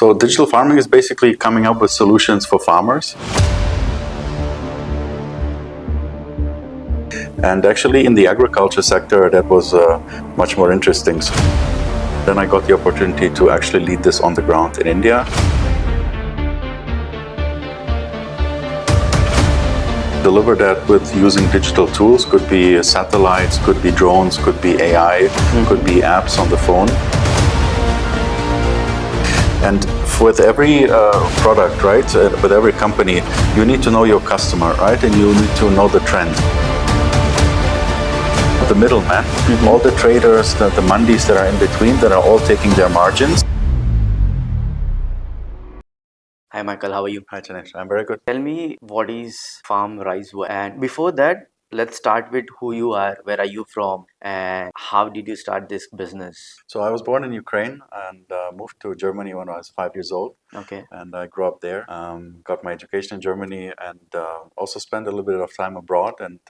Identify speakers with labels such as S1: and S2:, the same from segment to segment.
S1: So digital farming is basically coming up with solutions for farmers. And actually in the agriculture sector, that was much more interesting. Then I got the opportunity to actually lead this on the ground in India. Deliver that with using digital tools, could be satellites, could be drones, could be AI, could be apps on the phone. And with every product, right, with every company, you need to know your customer, right, and you need to know the trend. The middleman, all the traders, the mandis that are in between, that are all taking their margins.
S2: Hi Michael, how are you?
S1: Hi Chainesh, I'm very good.
S2: Tell me, what is FarmRise One? And before that, let's start with who you are, where are you from, and how did you start this business?
S1: So I was born in Ukraine and moved to Germany when I was 5 years old.
S2: Okay.
S1: And I grew up there, got my education in Germany, and also spent a little bit of time abroad, and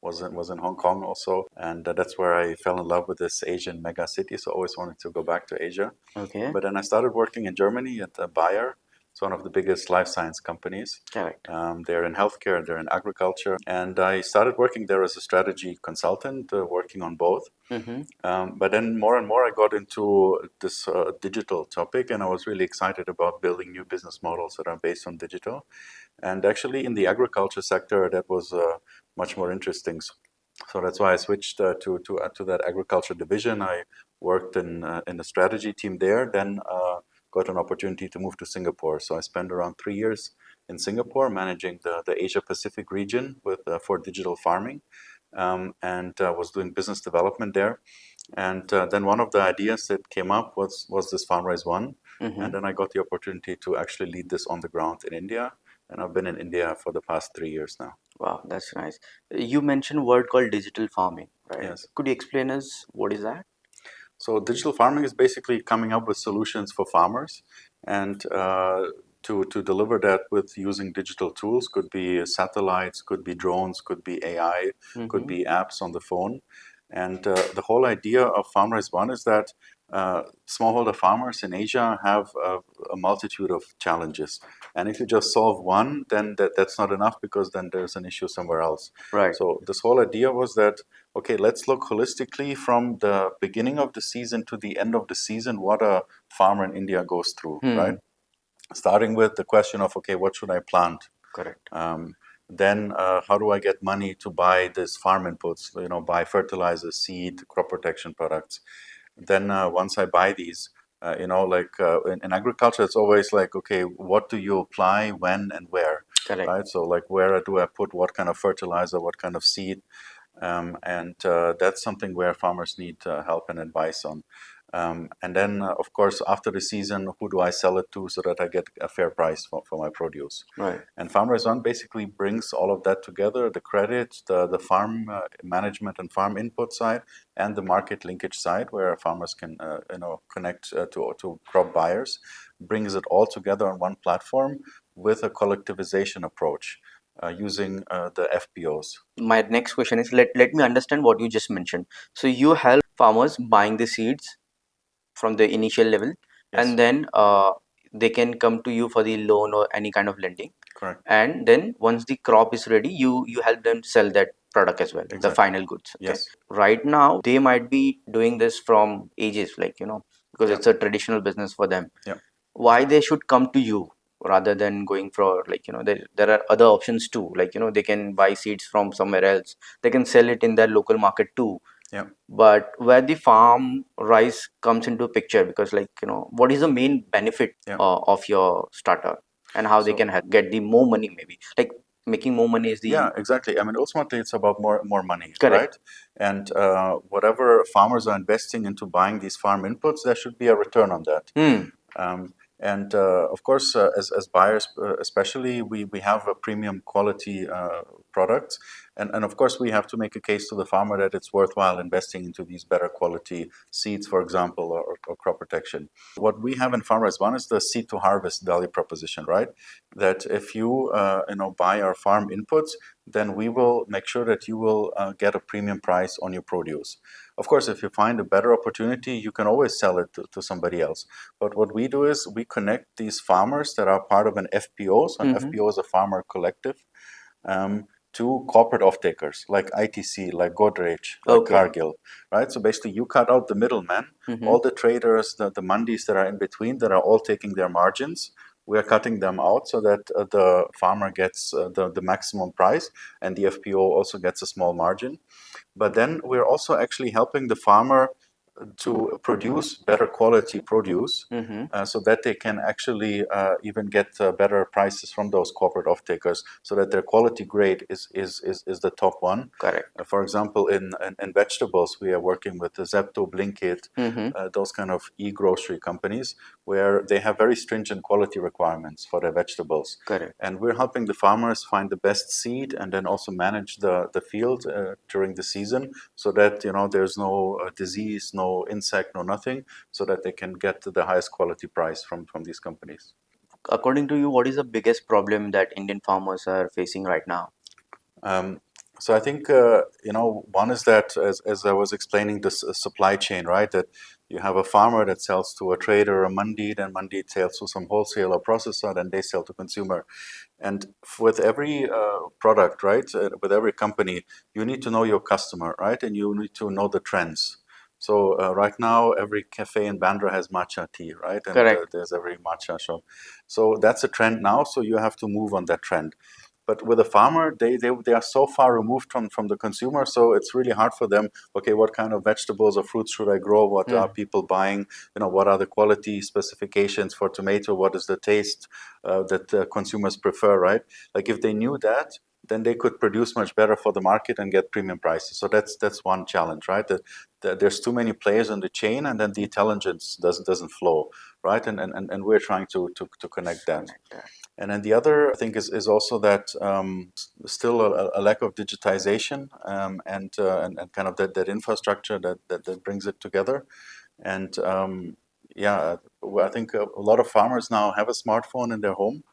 S1: was in Hong Kong also. And that's where I fell in love with this Asian mega city. So I always wanted to go back to Asia.
S2: Okay.
S1: But then I started working in Germany at Bayer. It's one of the biggest life science companies.
S2: Correct.
S1: They're in healthcare, they're in agriculture. And I started working there as a strategy consultant, working on both. But then more and more I got into this digital topic, and I was really excited about building new business models that are based on digital. And actually in the agriculture sector, that was much more interesting. So that's why I switched to that agriculture division. I worked in the strategy team there, then got an opportunity to move to Singapore. So I spent around 3 years in Singapore managing the Asia Pacific region with for digital farming, and was doing business development there. And then one of the ideas that came up was this FarmRise One, and then I got the opportunity to actually lead this on the ground in India. And I've been in India for the past 3 years now.
S2: Wow, that's nice. You mentioned a word called digital farming, right?
S1: Yes.
S2: Could you explain us what is that?
S1: So digital farming is basically coming up with solutions for farmers, and to deliver that with using digital tools, could be satellites, could be drones, could be AI, could be apps on the phone. And the whole idea of FarmRise One is that smallholder farmers in Asia have a multitude of challenges. And if you just solve one, then that's not enough, because then there's an issue somewhere else.
S2: Right.
S1: So this whole idea was that, okay, let's look holistically from the beginning of the season to the end of the season, what a farmer in India goes through, right? Starting with the question of, okay, what should I plant?
S2: Correct.
S1: Then how do I get money to buy this farm inputs, buy fertilizer, seed, crop protection products? Then once I buy these, in agriculture, it's always like, okay, what do you apply, when and where?
S2: Correct.
S1: Right? So like, where do I put what kind of fertilizer, what kind of seed? And that's something where farmers need help and advice on. And then, of course, after the season, who do I sell it to so that I get a fair price for my produce?
S2: Right.
S1: And FarmRise One basically brings all of that together: the credit, the farm management and farm input side, and the market linkage side, where farmers can connect to crop buyers. Brings it all together on one platform with a collectivization approach. Using the FPOs.
S2: My next question is, let me understand what you just mentioned. So you help farmers buying the seeds from the initial level,
S1: Yes.
S2: and then they can come to you for the loan or any kind of lending.
S1: Correct.
S2: And then once the crop is ready, you help them sell that product as well, the
S1: Exactly.
S2: final goods. Okay.
S1: Yes.
S2: Right now they might be doing this from ages, like, because
S1: Yeah.
S2: it's a traditional business for them.
S1: Yeah.
S2: Why they should come to you rather than going for, like, there are other options too, like, they can buy seeds from somewhere else, they can sell it in their local market too.
S1: Yeah.
S2: But where the farm rice comes into picture, because, like, what is the main benefit
S1: Yeah.
S2: of your startup, and how they
S1: So-
S2: can get the more money, maybe like making more money is the
S1: Yeah, exactly. I mean, ultimately, it's about more money,
S2: Correct.
S1: right? And whatever farmers are investing into buying these farm inputs, there should be a return on that. And of course, as buyers, especially, we have a premium quality products, and of course, we have to make a case to the farmer that it's worthwhile investing into these better quality seeds, for example, or crop protection. What we have in FarmRise One is the seed to harvest value proposition, right? That if you buy our farm inputs, then we will make sure that you will get a premium price on your produce. Of course, if you find a better opportunity, you can always sell it to somebody else. But what we do is we connect these farmers that are part of an FPO. So an FPO is a farmer collective, to corporate off-takers like ITC, like Godrej, like
S2: Okay.
S1: Cargill, right? So basically, you cut out the middleman, all the traders, the mandis that are in between, that are all taking their margins. We are cutting them out so that the farmer gets the maximum price, and the FPO also gets a small margin. But then we're also actually helping the farmer to produce better quality produce, so that they can actually even get better prices from those corporate off-takers, so that their quality grade is the top one.
S2: Correct.
S1: For example, in vegetables, we are working with the Zepto, Blinkit, those kind of e-grocery companies, where they have very stringent quality requirements for their vegetables.
S2: Correct.
S1: And we're helping the farmers find the best seed and then also manage the field during the season, so that there's no disease, no insect, no nothing, so that they can get the highest quality price from these companies.
S2: According to you, what is the biggest problem that Indian farmers are facing right now?
S1: Um, so I think one is that, as I was explaining, this supply chain, right? That you have a farmer that sells to a trader, a mandi, then mandi sells to some wholesaler processor, then they sell to consumer. And with every product, right, with every company, you need to know your customer, right, and you need to know the trends. So right now, every cafe in Bandra has matcha tea, right, and
S2: Correct.
S1: there's every matcha shop. So that's a trend now. So you have to move on that trend. But with a farmer, they are so far removed from the consumer, so it's really hard for them. Okay, what kind of vegetables or fruits should I grow? What are people buying? What are the quality specifications for tomato? What is the taste that consumers prefer, right? Like if they knew that, then they could produce much better for the market and get premium prices. So that's one challenge, right? That there's too many players in the chain, and then the intelligence doesn't flow, right? And we're trying to connect that.
S2: Connect that.
S1: And then the other, I think, is also that still a lack of digitization, and kind of that infrastructure that brings it together. And yeah, I think a lot of farmers now have a smartphone in their home,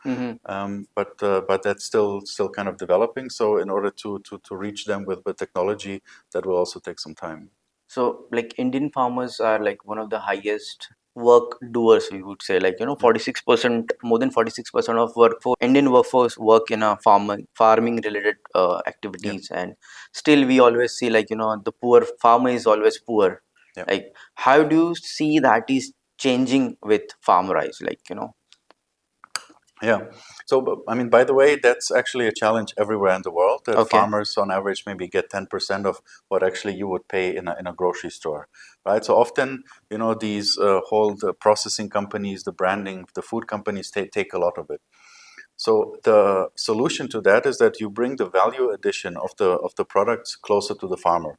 S1: but that's still kind of developing. So in order to reach them with technology, that will also take some time.
S2: So, like Indian farmers are like one of the highest work doers, we would say. Like,
S1: Yeah.
S2: 46%, more than 46% of Indian workforce work in a farming related
S1: Yeah.
S2: activities. And still we always see like, the poor farmer is always poor.
S1: Yeah.
S2: Like, how do you see that is changing with FarmRise? Like,
S1: Yeah. So, I mean, by the way, that's actually a challenge everywhere in the world, that
S2: okay,
S1: farmers on average maybe get 10% of what actually you would pay in a grocery store, right? So often, these whole the processing companies, the branding, the food companies take a lot of it. So the solution to that is that you bring the value addition of the products closer to the farmer.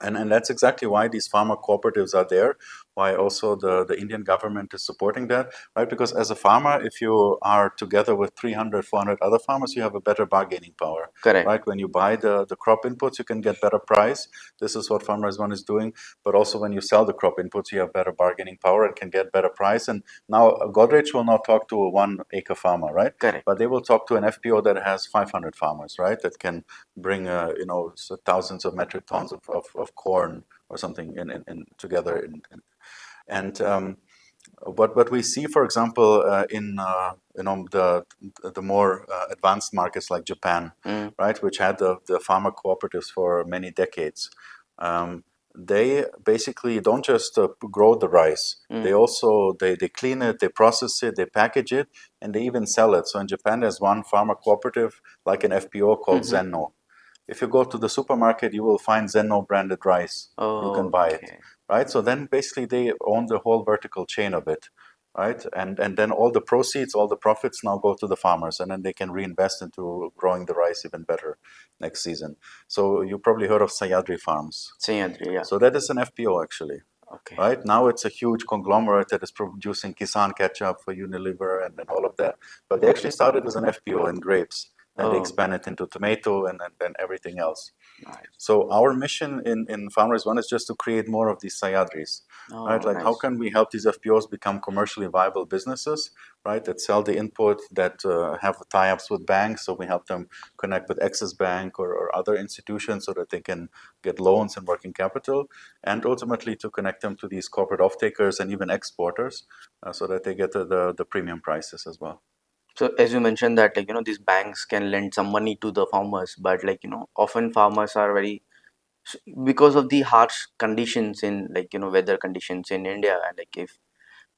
S1: And that's exactly why these farmer cooperatives are there, why also the Indian government is supporting that, right? Because as a farmer, if you are together with 300, 400 other farmers, you have a better bargaining power,
S2: correct,
S1: right? When you buy the crop inputs, you can get better price. This is what FarmRise One is doing. But also when you sell the crop inputs, you have better bargaining power and can get better price. And now Godrej will not talk to a 1 acre farmer, right?
S2: correct,
S1: But they will talk to an FPO that has 500 farmers, right? That can bring thousands of metric tons of corn or something in together. And what we see, for example, in the more advanced markets like Japan, right, which had the farmer cooperatives for many decades. They basically don't just grow the rice. They also they clean it, they process it, they package it, and they even sell it. So in Japan, there's one farmer cooperative like an FPO called Zenno. If you go to the supermarket, you will find Zenno branded rice. You can buy it,
S2: okay,
S1: right? So then basically they own the whole vertical chain of it, right? And then all the proceeds, all the profits now go to the farmers, and then they can reinvest into growing the rice even better next season. So you probably heard of Sayadri Farms.
S2: Sahyadri, yeah,
S1: So that is an FPO actually.
S2: okay,
S1: Right now, it's a huge conglomerate that is producing Kisan ketchup for Unilever and all of that. But they actually started as an FPO in grapes, then they
S2: Oh,
S1: expand it into tomato, and then everything else.
S2: nice.
S1: So our mission in FarmRise One is just to create more of these sayadris, right?
S2: Oh,
S1: Like how
S2: nice.
S1: can we help these FPOs become commercially viable businesses, right? That sell the input, that have tie-ups with banks. So we help them connect with Axis Bank or other institutions so that they can get loans and working capital, and ultimately to connect them to these corporate off-takers and even exporters, so that they get the premium prices as well.
S2: So as you mentioned that these banks can lend some money to the farmers, but often farmers are very because of the harsh conditions in weather conditions in India, and if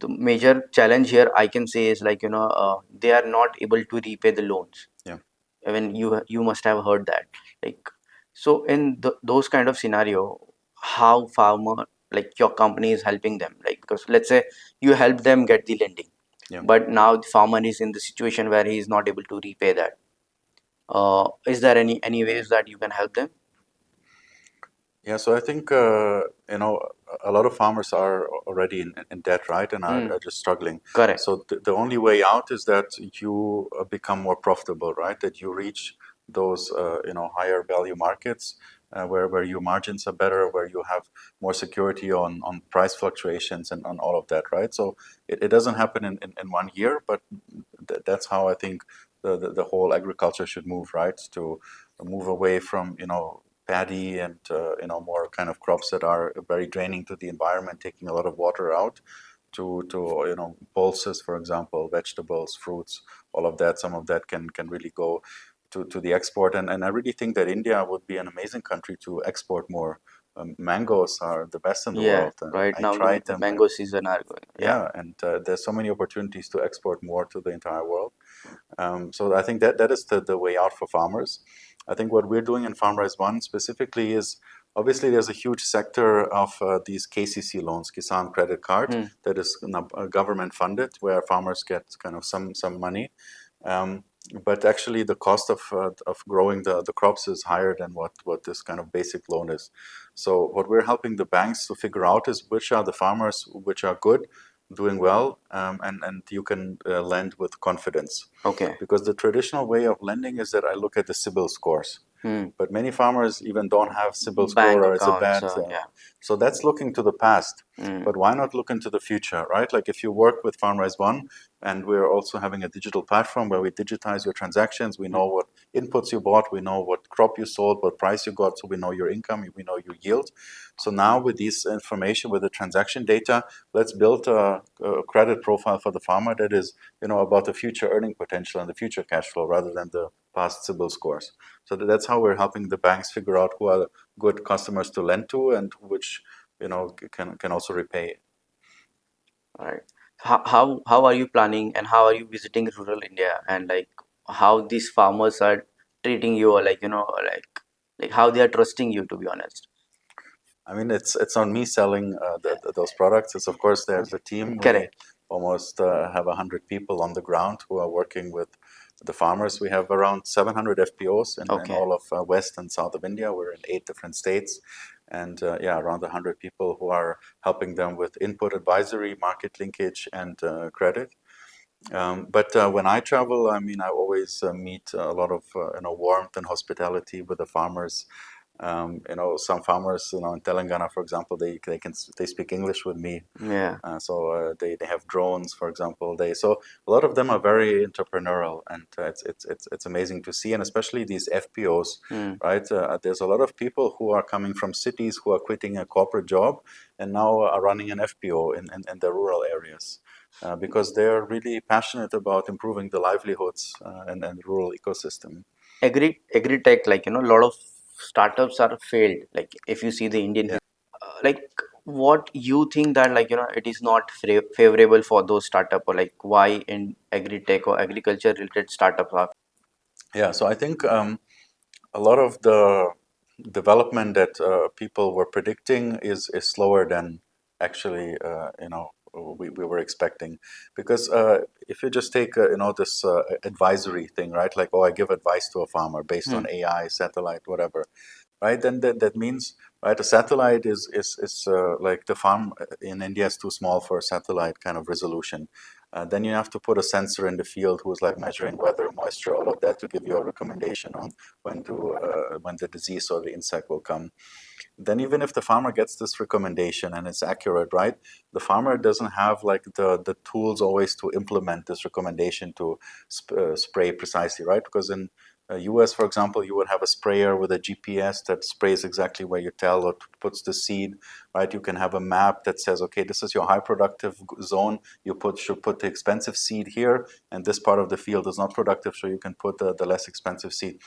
S2: the major challenge here I can say is they are not able to repay the loans.
S1: Yeah.
S2: Even you must have heard that, like so in those kind of scenario, how farmer your company is helping them, because let's say you help them get the lending,
S1: Yeah.
S2: but now the farmer is in the situation where he is not able to repay that. Is there any ways that you can help them?
S1: Yeah, so I think a lot of farmers are already in debt, right, and are just struggling.
S2: Correct.
S1: So the only way out is that you become more profitable, right? That you reach those higher value markets, where your margins are better, where you have more security on price fluctuations and on all of that, right? So it doesn't happen in 1 year, but that's how I think the whole agriculture should move, right? To move away from paddy and more kind of crops that are very draining to the environment, taking a lot of water out, to pulses, for example, vegetables, fruits, all of that. Some of that can really go to the export, and I really think that India would be an amazing country to export more. Mangoes are the best in the
S2: Yeah,
S1: world.
S2: right
S1: I
S2: now the
S1: tried them.
S2: mango season are going. Yeah.
S1: Yeah, and there's so many opportunities to export more to the entire world. So I think that is the way out for farmers. I think what we're doing in FarmRise One specifically is, obviously there's a huge sector of these KCC loans, Kisan Credit Card,
S2: Hmm.
S1: that is government funded, where farmers get kind of some money. Um, but actually, the cost of growing the crops is higher than what this kind of basic loan is. So what we're helping the banks to figure out is which are the farmers which are good, doing well, and you can lend with confidence.
S2: Okay.
S1: Because the traditional way of lending is that I look at the CIBIL scores.
S2: Hmm.
S1: But many farmers even don't have CIBIL
S2: Bank
S1: score, or it's a
S2: accounts.
S1: bad.
S2: Yeah.
S1: So that's looking to the past.
S2: Hmm.
S1: But why not look into the future, right? Like if you work with FarmRise One, and we're also having a digital platform where we digitize your transactions, we know what inputs you bought, we know what crop you sold, what price you got, so we know your income, we know your yield. So now with this information, with the transaction data, let's build a credit profile for the farmer that is, about the future earning potential and the future cash flow rather than the past CIBIL scores. So that's how we're helping the banks figure out who are good customers to lend to and which can also repay.
S2: All right. How are you planning, and how are you visiting rural India, and how these farmers are treating you, or like how they are trusting you, to be honest.
S1: I mean, it's on me selling those products. It's, of course, there's a team. We
S2: Correct.
S1: almost have 100 people on the ground who are working with the farmers. We have around 700 FPOs in
S2: Okay.
S1: all of West and South of India. We're in 8 different states, and yeah, around 100 people who are helping them with input advisory, market linkage, and credit. But when I travel, I mean, I always meet a lot of warmth and hospitality with the farmers. Some farmers, in Telangana, for example, they speak English with me.
S2: Yeah.
S1: So they have drones, for example. So a lot of them are very entrepreneurial, and it's amazing to see, and especially these FPOs,
S2: Hmm.
S1: right? There's a lot of people who are coming from cities who are quitting a corporate job and now are running an FPO in the rural areas. Because they're really passionate about improving the livelihoods and rural ecosystem.
S2: Agritech, a lot of startups are failed. Like if you see the Indian
S1: Yeah.
S2: like what you think that it is not favorable for those startup, or why in agri-tech or agriculture related startups are.
S1: Yeah, so I think a lot of the development that people were predicting is slower than actually we were expecting, because if you just take this advisory thing, right? Like, oh, I give advice to a farmer based
S2: Hmm.
S1: on AI, satellite, whatever, right? Then that means, right, a satellite is like the farm in India is too small for a satellite kind of resolution. Then you have to put a sensor in the field who's like measuring weather, moisture, all of that to give you a recommendation on when the disease or the insect will come. Then even if the farmer gets this recommendation and it's accurate, right? The farmer doesn't have like the tools always to implement this recommendation to spray precisely, right? Because in US, for example, you would have a sprayer with a GPS that sprays exactly where you tell or puts the seed, right? You can have a map that says, okay, this is your high productive zone. You should put the expensive seed here, and this part of the field is not productive, so you can put the less expensive seed.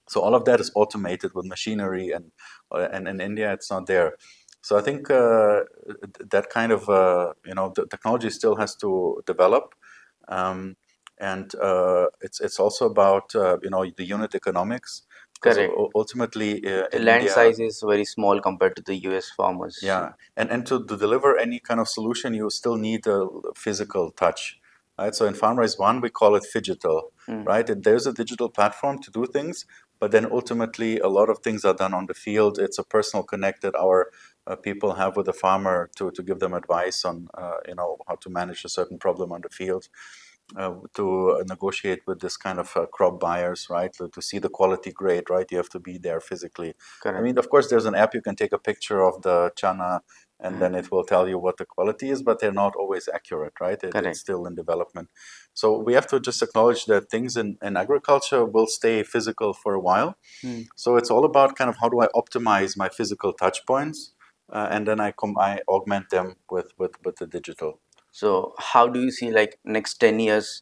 S1: So all of that is automated with machinery, and in India it's not there. So I think that kind of the technology still has to develop, um, and it's also about the unit economics, because
S2: Correct.
S1: ultimately
S2: The
S1: in
S2: land
S1: India.
S2: size is very small compared to the US farmers.
S1: Yeah, and to deliver any kind of solution, you still need a physical touch, right? So in FarmRise One, we call it phygital,
S2: Mm,
S1: right? There's a digital platform to do things, but then ultimately a lot of things are done on the field. It's a personal connect that our people have with the farmer to give them advice on, how to manage a certain problem on the field, to negotiate with this kind of crop buyers, right? To see the quality grade, right? You have to be there physically. I
S2: correct.
S1: mean, of course, there's an app you can take a picture of the chana and
S2: Mm,
S1: then it will tell you what the quality is, but they're not always accurate, right? It's
S2: correct.
S1: still in development. So we have to just acknowledge that things in agriculture will stay physical for a while.
S2: Mm.
S1: So it's all about kind of how do I optimize my physical touch points, and then I augment them with the digital.
S2: So how do you see like next 10 years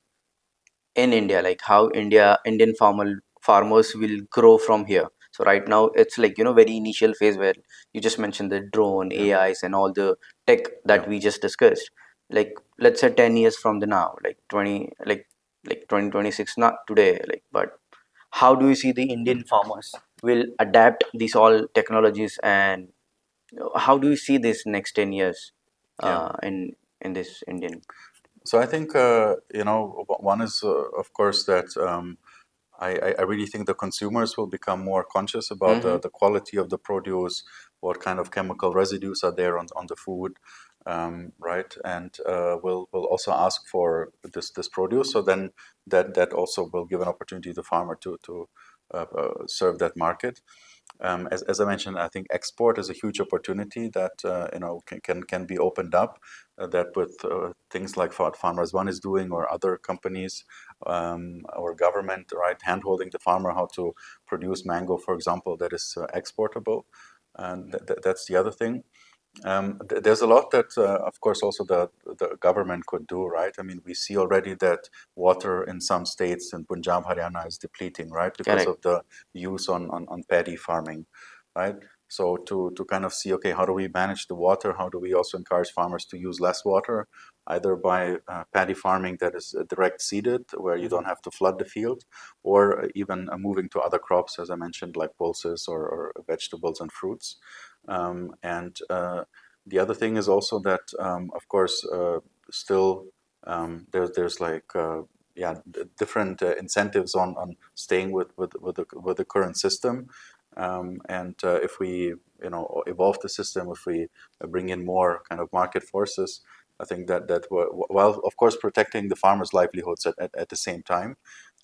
S2: in India, like how Indian farmers will grow from here? So right now it's like very initial phase where you just mentioned the drone,
S1: Yeah,
S2: AIs, and all the tech
S1: yeah,
S2: that we just discussed. Like let's say 10 years from the now, like 20, like 2026, not today, like but how do you see the Indian farmers will adapt these all technologies, and how do you see this next 10 years
S1: yeah.
S2: in this Indian?
S1: So I think one is of course that I really think the consumers will become more conscious about
S2: Mm-hmm.
S1: the quality of the produce, what kind of chemical residues are there on the food, right? And will also ask for this produce. So then that also will give an opportunity to the farmer to serve that market. As I mentioned, I think export is a huge opportunity that can be opened up. That with things like what Farmers One is doing, or other companies, or government, right, handholding the farmer how to produce mango, for example, that is exportable, and that's the other thing. There's a lot that, of course, also the government could do, right? I mean, we see already that water in some states in Punjab, Haryana is depleting, right, because
S2: Correct.
S1: of the use on paddy farming, right? So to kind of see, okay, how do we manage the water? How do we also encourage farmers to use less water, either by paddy farming that is direct seeded, where you
S2: Mhm.
S1: don't have to flood the field, or even moving to other crops, as I mentioned, like pulses or vegetables and fruits. And the other thing is also that, of course, still there's like different incentives on staying with the current system, and if we evolve the system, if we bring in more kind of market forces, I think while of course protecting the farmers' livelihoods at the same time.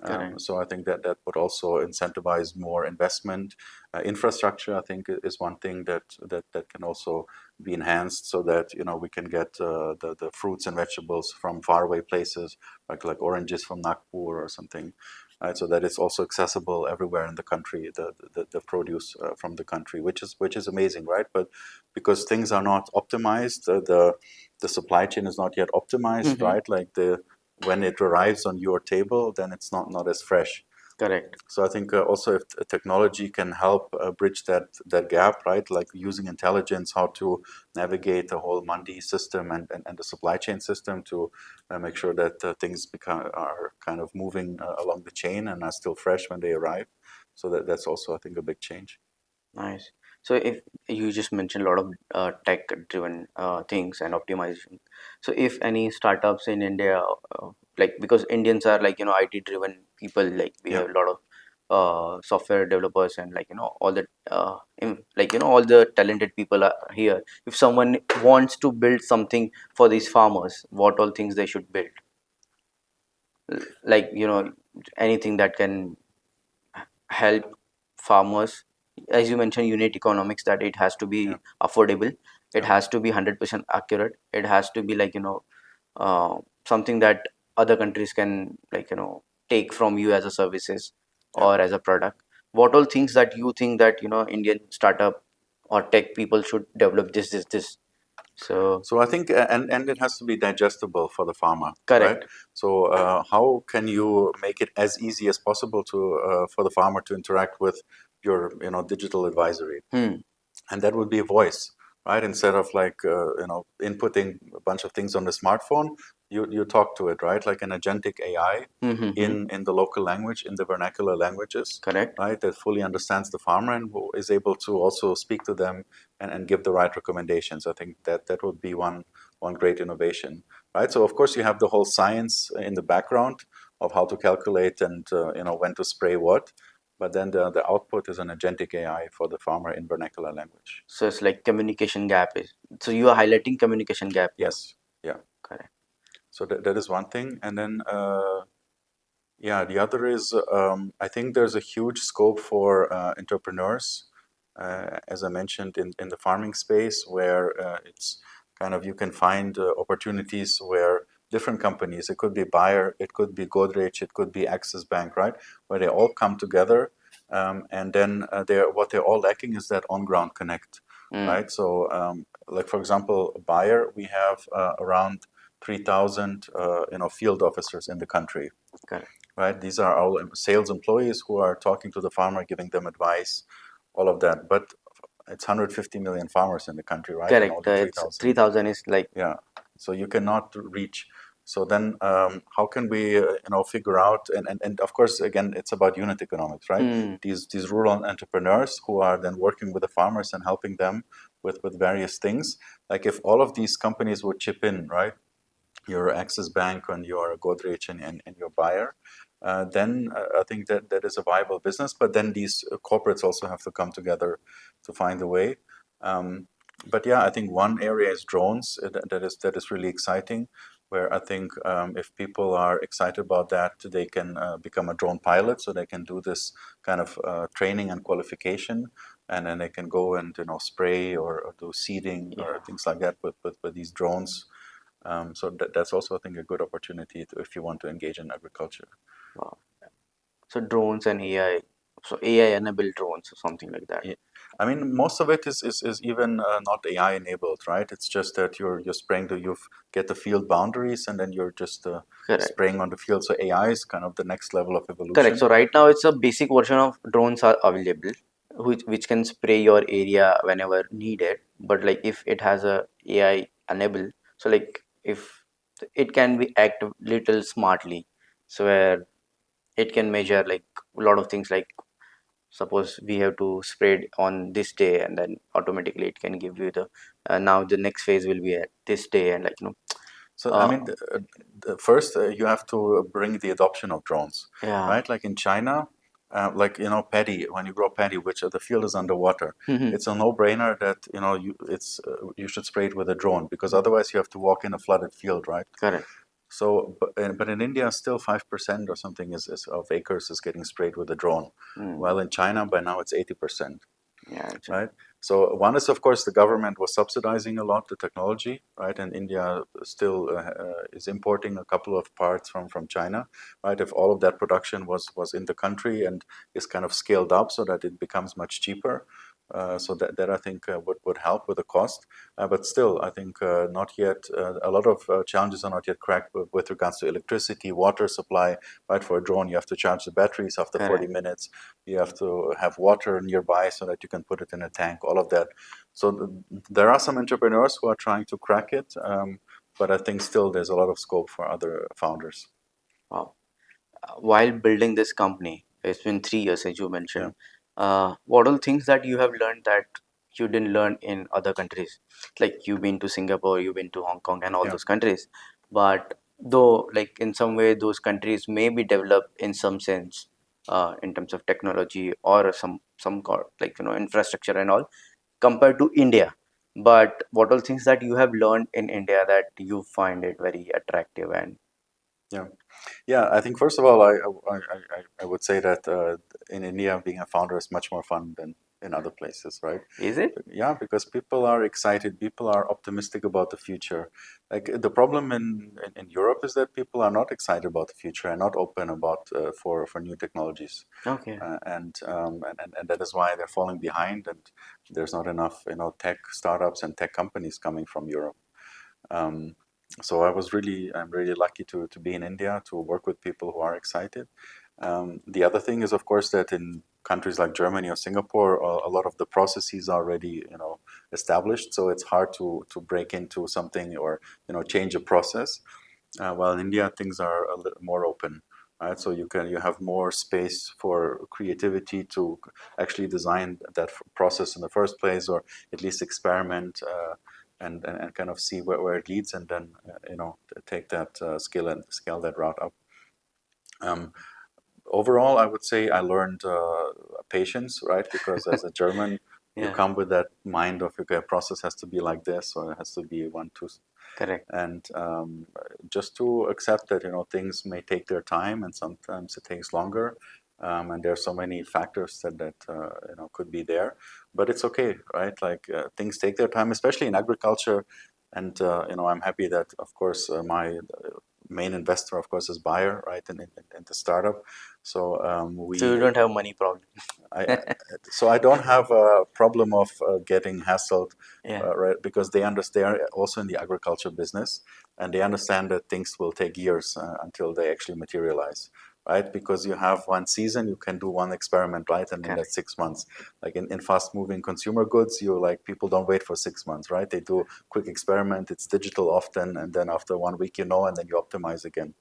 S2: Correct.
S1: So I think that would also incentivize more investment. Infrastructure, I think, is one thing that can also be enhanced, so that we can get the fruits and vegetables from faraway places, like oranges from Nagpur or something, right? So that it's also accessible everywhere in the country, the produce from the country, which is amazing, right? But because things are not optimized, the supply chain is not yet optimized,
S2: Mm-hmm.
S1: right? Like the when it arrives on your table, then it's not as fresh.
S2: Correct.
S1: So I think also if technology can help bridge that gap, right? Like using intelligence, how to navigate the whole Mandi system and the supply chain system to make sure that things are kind of moving along the chain and are still fresh when they arrive. So that's also, I think, a big change.
S2: Nice. So if you just mentioned a lot of tech-driven things and optimization. So if any startups in India, like because Indians are like IT-driven people, like we
S1: Yeah.
S2: have a lot of software developers and like all the like all the talented people are here. If someone wants to build something for these farmers, what all things they should build? like anything that can help farmers. As you mentioned, unit economics, that it has to
S1: Yeah,
S2: be affordable, it
S1: yeah.
S2: has to be 100% accurate, it has to be something that other countries can take from you as a services
S1: Yeah.
S2: or as a product. What all things that you think that Indian startup or tech people should develop, this? So
S1: So I think, and it has to be digestible for the farmer, right?
S2: correct.
S1: So how can you make it as easy as possible to for the farmer to interact with your, digital advisory?
S2: Hmm.
S1: And that would be a voice, right? Instead of like inputting a bunch of things on the smartphone, you talk to it, right? Like an agentic AI
S2: Mm-hmm.
S1: in the local language, in the vernacular languages,
S2: Correct.
S1: right? That fully understands the farmer and who is able to also speak to them and give the right recommendations. I think that would be one great innovation, right? So of course you have the whole science in the background of how to calculate and when to spray what, but then the output is an agentic AI for the farmer in vernacular language.
S2: So it's like communication gap is, so you are highlighting communication gap here.
S1: Yes, yeah.
S2: Correct.
S1: So that is one thing, and then yeah, the other is I think there's a huge scope for entrepreneurs, as I mentioned in the farming space, where it's kind of you can find opportunities where different companies, it could be Bayer, it could be Godrej, it could be Axis Bank, right, where they all come together, and then what they're all lacking is that on-ground connect,
S2: Mm.
S1: right? So, like for example, Bayer, we have around 3,000 field officers in the country,
S2: Correct.
S1: right? These are all sales employees who are talking to the farmer, giving them advice, all of that. But it's 150 million farmers in the country, right? And
S2: Correct.
S1: only
S2: It's
S1: 3,000.
S2: 3,000 is like
S1: Yeah. So you cannot reach. So then, how can we, figure out? And of course, again, it's about unit economics, right?
S2: hmm.
S1: These rural entrepreneurs who are then working with the farmers and helping them with various things. Like if all of these companies would chip in, right? Your Axis Bank and your Godrej and your Bayer, then I think that is a viable business. But then these corporates also have to come together to find a way. Um, but yeah, I think one area is drones. That is really exciting. Where I think if people are excited about that, they can become a drone pilot, so they can do this kind of training and qualification, and then they can go and spray or do seeding
S2: Yeah.
S1: or things like that with these drones. So that's also, I think, a good opportunity if you want to engage in agriculture.
S2: Wow. So drones and AI. So AI enabled drones or something like that.
S1: Yeah. I mean, most of it is even not AI enabled, right? It's just that you're spraying you get the field boundaries and then you're just
S2: Correct.
S1: spraying on the field. So AI is kind of the next level of
S2: Correct.
S1: evolution.
S2: So right now it's a basic version of drones are available, which can spray your area whenever needed. But like if it has a AI enable, so like if it can be act little smartly, so where it can measure like a lot of things, like suppose we have to spray it on this day, and then automatically it can give you the now the next phase will be at this day, and
S1: So, I
S2: uh,
S1: mean, first you have to bring the adoption of drones,
S2: yeah.
S1: right? Like in China, like paddy. When you grow paddy, which the field is underwater,
S2: Mhm.
S1: it's a no-brainer that you should spray it with a drone because otherwise you have to walk in a flooded field, right?
S2: Correct.
S1: So, but in India, still 5% or something is of acres is getting sprayed with a drone,
S2: Mm.
S1: while in China by now it's 80%,
S2: Yeah, actually.
S1: right? So one is, of course, the government was subsidizing a lot the technology, right? And India still is importing a couple of parts from China, right? If all of that production was in the country and is kind of scaled up so that it becomes much cheaper, so that I think would help with the cost. But still, I think not yet. A lot of challenges are not yet cracked with regards to electricity, water supply. Right, for a drone, you have to charge the batteries after 40
S2: Correct.
S1: minutes. You have to have water nearby so that you can put it in a tank. All of that. So there are some entrepreneurs who are trying to crack it, but I think still there's a lot of scope for other founders.
S2: Wow. While building this company, it's been 3 years as you
S1: Yeah,
S2: mentioned. What all things that you have learned that you didn't learn in other countries? Like you've been to Singapore, you've been to Hong Kong, and all
S1: yeah.
S2: those countries. But though, like in some way, those countries may be developed in some sense, in terms of technology or like infrastructure and all, compared to India. But what all things that you have learned in India that you find it very attractive and
S1: Yeah. Yeah, I think first of all, I would say that in India, being a founder is much more fun than in other places, right?
S2: Is it?
S1: Yeah, because people are excited, people are optimistic about the future. Like the problem in Europe is that people are not excited about the future and not open about for new technologies,
S2: Okay.
S1: and that is why they're falling behind, and there's not enough tech startups and tech companies coming from Europe. Um, so I'm really lucky to be in India to work with people who are excited. The other thing is, of course, that in countries like Germany or Singapore, a lot of the processes are already, established. So it's hard to break into something or, change a process. While in India, things are a little more open, right? So you have more space for creativity to actually design that process in the first place, or at least experiment and kind of see where it leads, and then take that skill and scale that route up. Um, Overall, I would say I learned patience, right? Because as a German, you
S2: Yeah,
S1: come with that mind of, okay, a process has to be like this, or it has to be one, two,
S2: correct.
S1: and just to accept that things may take their time, and sometimes it takes longer, and there are so many factors that could be there, but it's okay, right? Like things take their time, especially in agriculture, and I'm happy that, of course, my main investor, of course, is Bayer, right, in the startup. So
S2: So you
S1: we
S2: don't have money problem.
S1: I don't have a problem of getting hassled,
S2: Yeah,
S1: right? Because they are also in the agriculture business, and they understand that things will take years until they actually materialize, right? Because you have one season, you can do one experiment, right? And then
S2: correct,
S1: that's 6 months. Like in fast moving consumer goods, you like people don't wait for 6 months, right? They do quick experiment, it's digital often, and then after 1 week, and then you optimize again.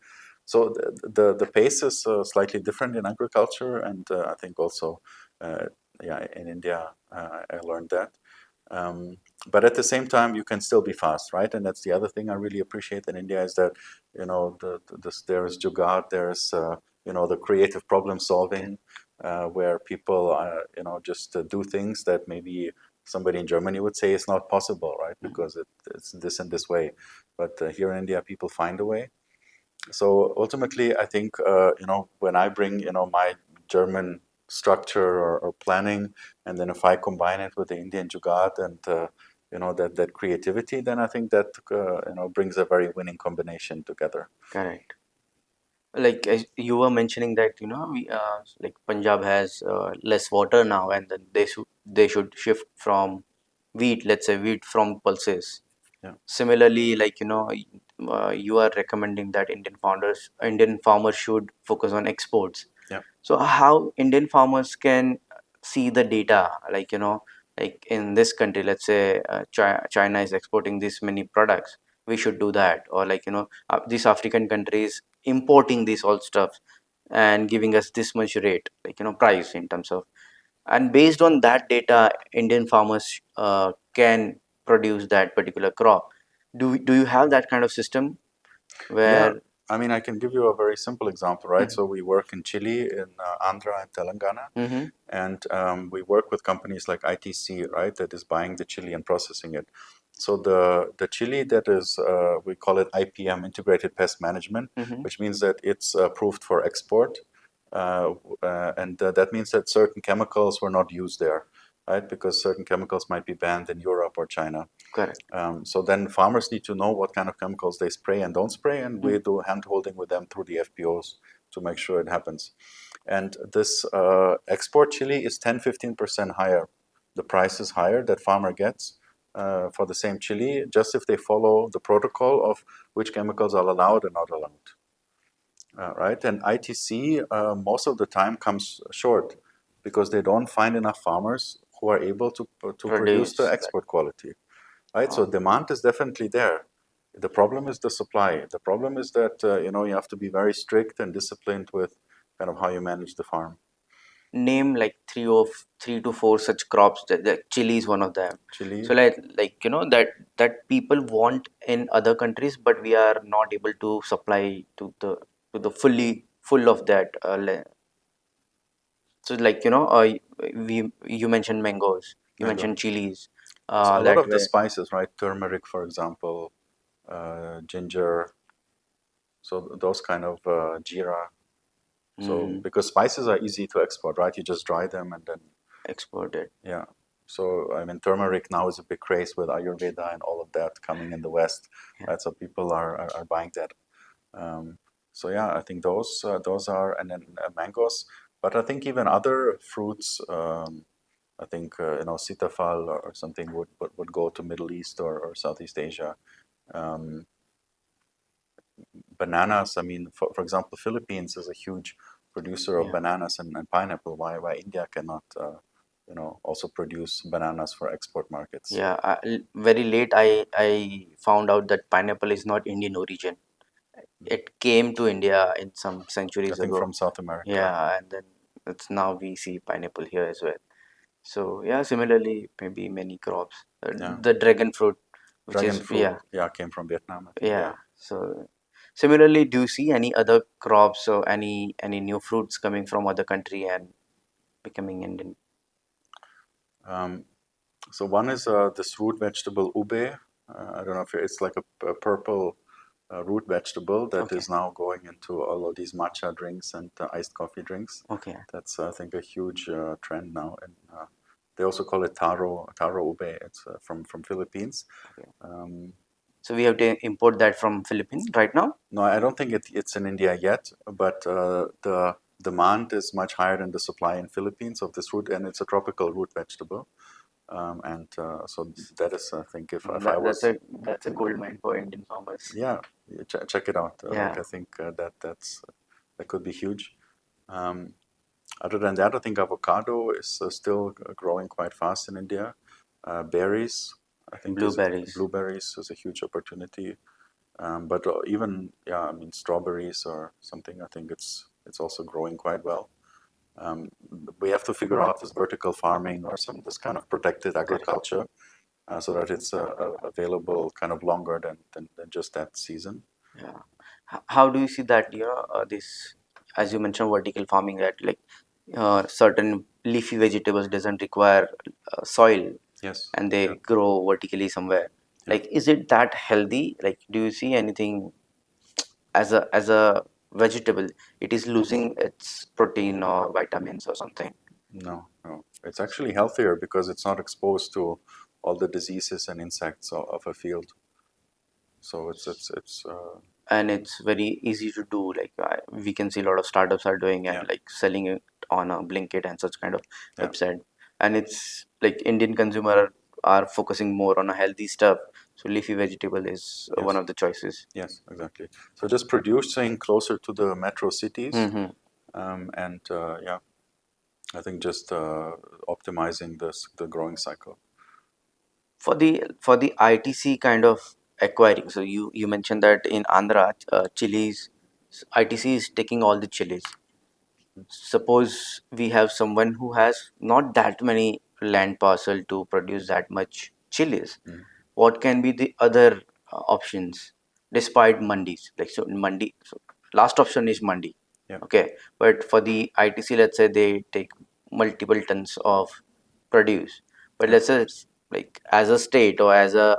S1: So the pace is slightly different in agriculture, and I think also, uh, yeah, in India, I learned that. Um, but at the same time, you can still be fast, right? And that's the other thing I really appreciate in India is that there is jugaad, there's the creative problem
S2: correct.
S1: solving, where people just do things that maybe somebody in Germany would say is not possible, right?
S2: Mhm.
S1: Because it's this and this way, but here in India, people find a way. So ultimately, I think when I bring my German structure or planning, and then if I combine it with the Indian jugaad and that creativity, then I think that brings a very winning combination together.
S2: Correct. Like as you were mentioning that we like Punjab has less water now, and then they should shift from wheat, let's say wheat from pulses.
S1: Yeah,
S2: Similarly, like you are recommending that Indian farmers should focus on exports.
S1: yeah,
S2: So how Indian farmers can see the data, like like in this country, let's say China is exporting this many products, we should do that, or like these African countries importing this all stuff and giving us this much rate, like price in terms of, and based on that data, Indian farmers can produce that particular crop. Do you have that kind of system
S1: yeah.
S2: where?
S1: I mean, I can give you a very simple example, right?
S2: Mhm.
S1: So we work in Chile, in Andhra, and Telangana,
S2: Mhm.
S1: and we work with companies like ITC, right, that is buying the chili and processing it. So the chili that is, we call it IPM, Integrated Pest Management,
S2: Mhm.
S1: which means that it's approved for export, and that means that certain chemicals were not used there, right, because certain chemicals might be banned in Europe or China.
S2: Correct.
S1: So then farmers need to know what kind of chemicals they spray and don't spray, and we
S2: Mhm.
S1: do hand holding with them through the FPOs to make sure it happens. And this export chili is 10-15% higher. The price is higher that farmer gets for the same chili, just if they follow the protocol of which chemicals are allowed and not allowed. Right? And ITC most of the time comes short because they don't find enough farmers who are able to produce the
S2: Produce that.
S1: export quality. Right? So
S2: Oh,
S1: demand is definitely there. The problem is the supply. The problem is that you have to be very strict and disciplined with kind of how you manage the farm.
S2: name like three to four such crops that chili is one of them. So
S1: Chile,
S2: like that people want in other countries, but we are not able to supply to the fully full of that. So like we you mentioned mangoes, you
S1: mango.
S2: mentioned chilies,
S1: So a lot
S2: that
S1: of the
S2: way.
S1: spices, right? Turmeric, for example, ginger. So those kind of jeera. So
S2: Mm-hmm.
S1: because spices are easy to export, right? You just dry them and then
S2: Exported.
S1: yeah. So I mean, turmeric now is a big craze with Ayurveda and all of that coming in the West,
S2: Yeah.
S1: right? So people are buying that. Um, so yeah, I think those are and then mangoes. But I think even other fruits. I think sitafal or something would go to Middle East or Southeast Asia. Um, Bananas. I mean, for example, Philippines is a huge producer of
S2: Yeah.
S1: bananas and pineapple. Why India cannot also produce bananas for export markets?
S2: Yeah. Very late, I found out that pineapple is not Indian origin. It came to India in some
S1: I
S2: centuries
S1: think
S2: ago.
S1: from South America.
S2: Yeah, and then it's now we see pineapple here as well. So yeah, similarly, maybe many crops.
S1: Yeah,
S2: The dragon fruit, which
S1: dragon
S2: is
S1: fruit.
S2: yeah,
S1: Yeah, came from Vietnam. I think.
S2: yeah.
S1: Yeah.
S2: So similarly, do you see any other crops or any new fruits coming from other country and becoming Indian?
S1: Um, so one is this root vegetable ube. I don't know if it's like a purple root vegetable that
S2: Okay,
S1: is now going into all of these matcha drinks and iced coffee drinks.
S2: okay,
S1: That's I think a huge trend now, and they also call it taro ube. It's from Philippines.
S2: okay.
S1: Um,
S2: So we have to import that from Philippines right now.
S1: no, I don't think it's in India yet, but the demand is much higher than the supply in Philippines of this root, and it's a tropical root vegetable. And so that is, I think, if I was,
S2: That's a gold mine for Indian farmers.
S1: yeah, check it out. Like
S2: Yeah,
S1: I think that could be huge. Um, Other than that, I think avocado is still growing quite fast in India. Berries, I think, is
S2: blueberries.
S1: blueberries is a huge opportunity. But even yeah, I mean strawberries or something. I think it's also growing quite well. Um, we have to figure out this vertical farming or some this kind of protected
S2: Correct.
S1: agriculture so that it's available kind of longer than just that season.
S2: Yeah. How do you see that, this, as you mentioned, vertical farming, that like certain leafy vegetables doesn't require soil
S1: Yes.
S2: and they
S1: Yeah.
S2: grow vertically somewhere.
S1: Yeah.
S2: Like, is it that healthy? Like, do you see anything as a vegetable, it is losing its protein or vitamins or something?
S1: No, no. It's actually healthier because it's not exposed to all the diseases and insects of a field. So it's
S2: And it's very easy to do. Like, we can see a lot of startups are doing and
S1: yeah,
S2: like selling it on a Blinkit and such kind of
S1: yeah,
S2: website. And it's like Indian consumer are focusing more on a healthy stuff, so leafy vegetable is one
S1: yes,
S2: of the choices.
S1: yes, exactly. So just producing closer to the metro cities,
S2: Hmm.
S1: and yeah, I think just optimizing the growing cycle.
S2: For the ITC kind of acquiring, so you mentioned that in Andhra, chilies, ITC is taking all the chilies. Suppose we have someone who has not that many land parcel to produce that much chilies,
S1: Mhm.
S2: what can be the other options despite mandis? Like, so mandi, so last option is mandi,
S1: Yeah,
S2: okay, but for the ITC, let's say they take multiple tons of produce, but
S1: yeah.
S2: let's say it's like as a state or as a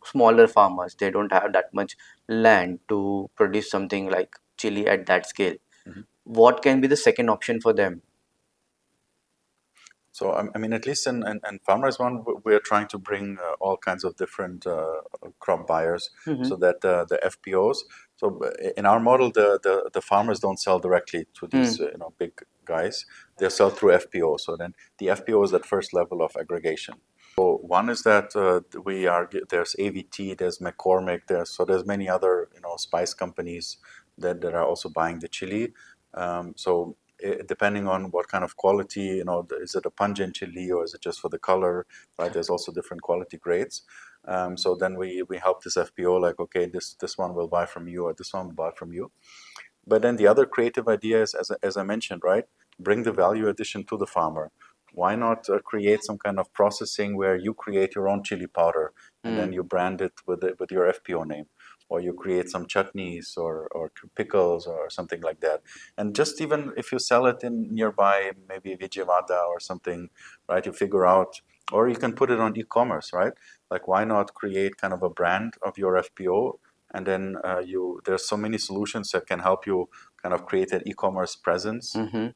S2: smaller farmers, they don't have that much land to produce something like chili at that scale.
S1: Mhm.
S2: What can be the second option for them?
S1: So I mean, at least in FarmRise One, we're trying to bring all kinds of different crop buyers,
S2: Hmm.
S1: so that the FPOs. So in our model, the farmers don't sell directly to
S2: Hmm.
S1: these big guys. They sell through FPO. So then the FPO is that first level of aggregation. So one is that there's AVT, there's McCormick, there's many other spice companies that are also buying the chili. So depending on what kind of quality, is it a pungent chili or is it just for the color, right? There's also different quality grades. So then we help this FPO like, okay, this one will buy from you or this one will buy from you. But then the other creative idea is, as I mentioned, right, bring the value addition to the farmer. Why not create some kind of processing where you create your own chili powder and
S2: Hmm.
S1: then you brand it with your FPO name, or you create some chutneys or pickles or something like that. And just even if you sell it in nearby, maybe Vijayawada or something, right? You figure out, or you can put it on e-commerce, right? Like why not create kind of a brand of your FPO, and then there's so many solutions that can help you kind of create an e-commerce presence,
S2: Mm-hmm.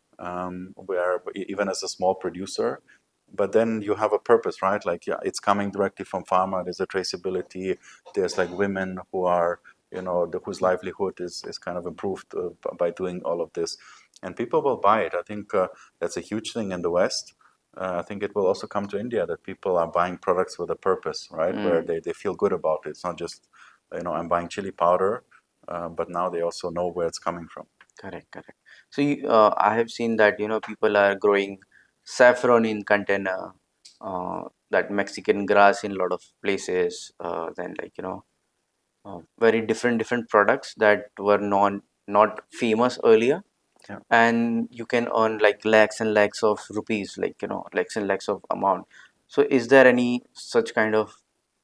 S1: where even as a small producer, but then you have a purpose, right? Like, yeah, it's coming directly from farmer. There's a traceability. There's like women who are, whose livelihood is kind of improved by doing all of this, and people will buy it. I think that's a huge thing in the West. I think it will also come to India, that people are buying products with a purpose, right? Where
S2: Mm.
S1: they feel good about it. It's not just, I'm buying chili powder, but now they also know where it's coming from.
S2: Correct, correct. So I have seen that people are growing saffron in container, that Mexican grass in a lot of places. Then very different products that were not famous earlier,
S1: Yeah,
S2: and you can earn like lakhs and lakhs of rupees, lakhs and lakhs of amount. So is there any such kind of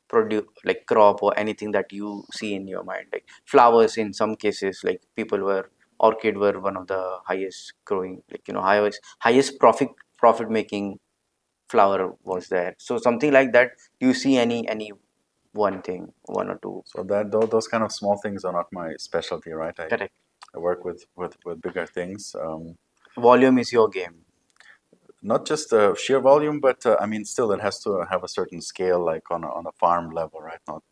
S2: produce, like crop or anything that you see in your mind, like flowers in some cases, like people were orchid were one of the highest growing, highest profit making flower
S1: yeah.
S2: was there, so something like that. Do you see any one thing, one or two?
S1: So that those kind of small things are not my specialty, right?
S2: Correct.
S1: I work with bigger things.
S2: Volume is your game.
S1: Not just sheer volume, but I mean, still, it has to have a certain scale, like on a farm level, right? Not,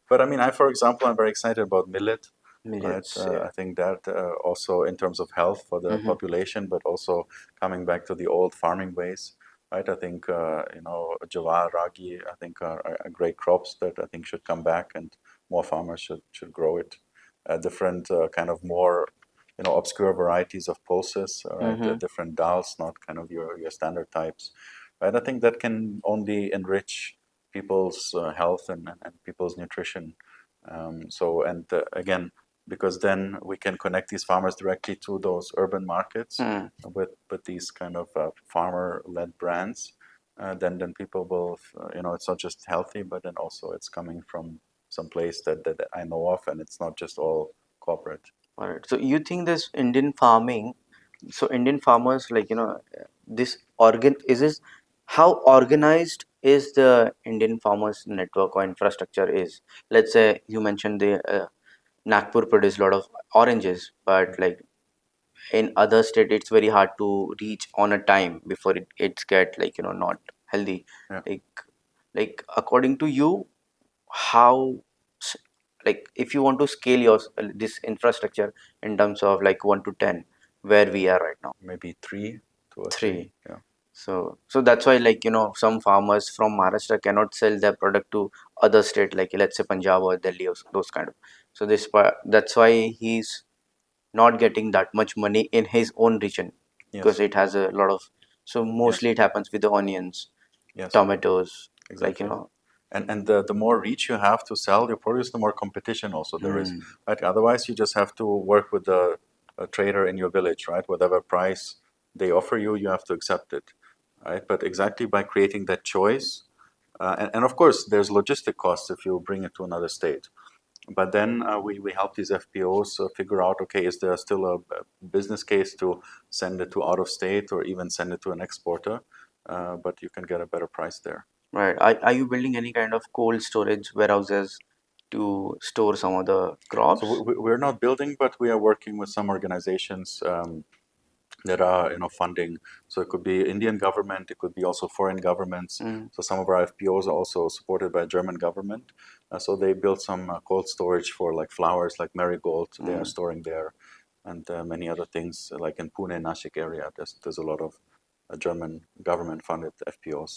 S1: but I mean, for example, I'm very excited about millet, right?
S2: Millets, yeah.
S1: I think that also in terms of health for the
S2: Mm-hmm.
S1: population, but also coming back to the old farming ways, right? I think jawar, ragi, I think are great crops that I think should come back, and more farmers should grow it. Different kind of more obscure varieties of pulses, right?
S2: Mm-hmm.
S1: Different dals, not kind of your standard types, right? I think that can only enrich people's health and people's nutrition. Again, because then we can connect these farmers directly to those urban markets
S2: Mm.
S1: with these kind of farmer-led brands. Then people will, it's not just healthy, but then also it's coming from some place that I know of, and it's not just all corporate.
S2: All right. So you think this Indian farming, so Indian farmers, this organ is this how organized is the Indian farmers network or infrastructure is? Let's say you mentioned the Nagpur produce a lot of oranges, but like in other state, it's very hard to reach on a time before it's get not healthy.
S1: Yeah.
S2: Like according to you, how s- if you want to scale your this infrastructure in terms of like 1 to 10, where we are right now?
S1: Maybe three, two or three.
S2: 3.
S1: Yeah,
S2: So that's why some farmers from Maharashtra cannot sell their product to other state, like let's say Punjab or Delhi or those kind of. So that's why he's not getting that much money in his own region, because
S1: yes,
S2: it has a lot of, so
S1: yes,
S2: mostly it happens with the onions,
S1: yes,
S2: tomatoes,
S1: exactly. And the more reach you have to sell your produce, the more competition also there is,
S2: mm,
S1: right? Otherwise, you just have to work with the a trader in your village, right? Whatever price they offer you, you have to accept it, right? But exactly by creating that choice, and of course, there's logistic costs if you bring it to another state. But then we help these FPOs figure out, okay, is there still a business case to send it to out of state or even send it to an exporter? But you can get a better price there.
S2: right. Are you building any kind of cold storage warehouses to store some of the
S1: So
S2: crops?
S1: we're not building, but we are working with some organizations that are funding. So it could be Indian government, it could be also foreign governments.
S2: Mm,
S1: So some of our FPOs are also supported by German government. So they built some cold storage for like flowers, like marigold. They are
S2: mm.
S1: storing there, and many other things like in Pune, Nashik area. There's a lot of German government funded FPOs.